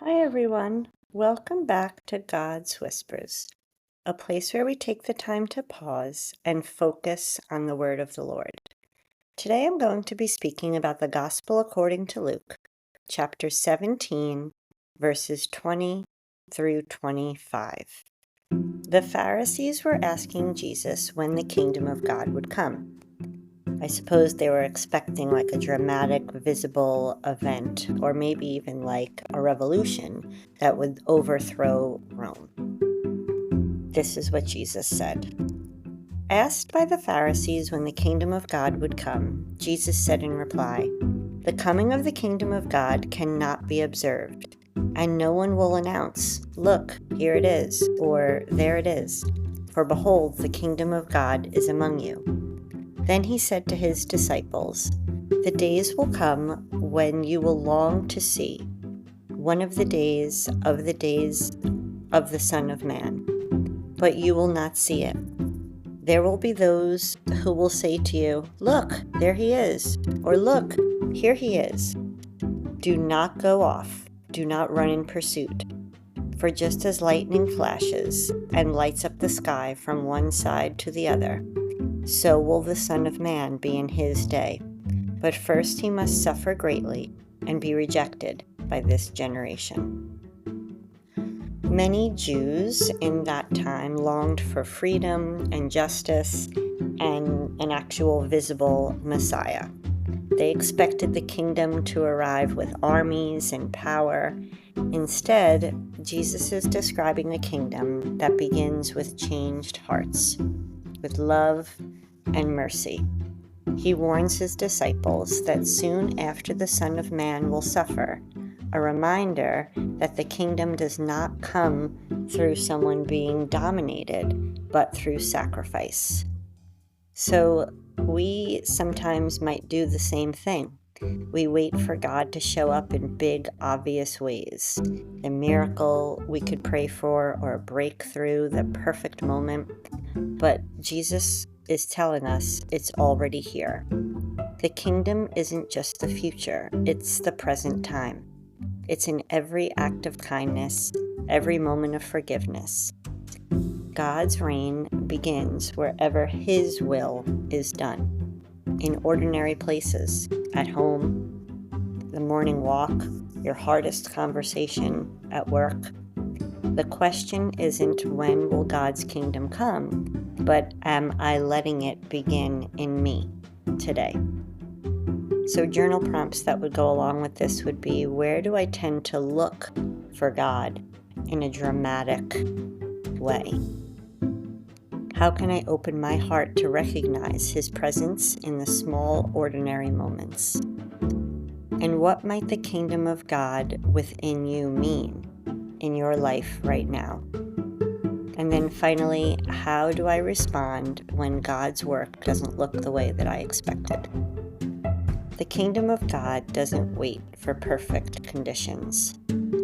Hi, everyone. Welcome back to God's Whispers, a place where we take the time to pause and focus on the word of the Lord. Today I'm going to be speaking about the Gospel according to Luke, chapter 17, verses 20 through 25. The Pharisees were asking Jesus when the kingdom of God would come. I suppose they were expecting like a dramatic, visible event, or maybe even like a revolution that would overthrow Rome. This is what Jesus said. Asked by the Pharisees when the kingdom of God would come, Jesus said in reply, "The coming of the kingdom of God cannot be observed, and no one will announce, 'Look, here it is,' or 'There it is.' For behold, the kingdom of God is among you." Then he said to his disciples, "The days will come when you will long to see one of the days of the Son of Man, but you will not see it. There will be those who will say to you, 'Look, there he is,' or 'Look, here he is.' Do not go off, do not run in pursuit. For just as lightning flashes and lights up the sky from one side to the other, so will the Son of Man be in his day. But first he must suffer greatly and be rejected by this generation." Many Jews in that time longed for freedom and justice and an actual visible Messiah. They expected the kingdom to arrive with armies and power. Instead, Jesus is describing a kingdom that begins with changed hearts, with love and mercy. He warns his disciples that soon after the Son of Man will suffer, a reminder that the kingdom does not come through someone being dominated, but through sacrifice. So we sometimes might do the same thing. We wait for God to show up in big, obvious ways. The miracle we could pray for, or a breakthrough, the perfect moment. But Jesus is telling us it's already here. The kingdom isn't just the future, it's the present time. It's in every act of kindness, every moment of forgiveness. God's reign begins wherever His will is done. In ordinary places, at home, the morning walk, your hardest conversation at work. The question isn't when will God's kingdom come, but am I letting it begin in me today? So journal prompts that would go along with this would be, where do I tend to look for God in a dramatic way? How can I open my heart to recognize His presence in the small, ordinary moments? And what might the kingdom of God within you mean in your life right now? And then finally, how do I respond when God's work doesn't look the way that I expected? The kingdom of God doesn't wait for perfect conditions.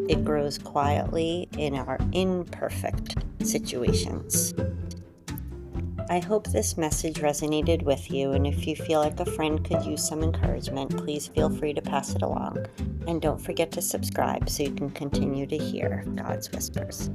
It grows quietly in our imperfect situations. I hope this message resonated with you, and if you feel like a friend could use some encouragement, please feel free to pass it along. And don't forget to subscribe so you can continue to hear God's Whispers.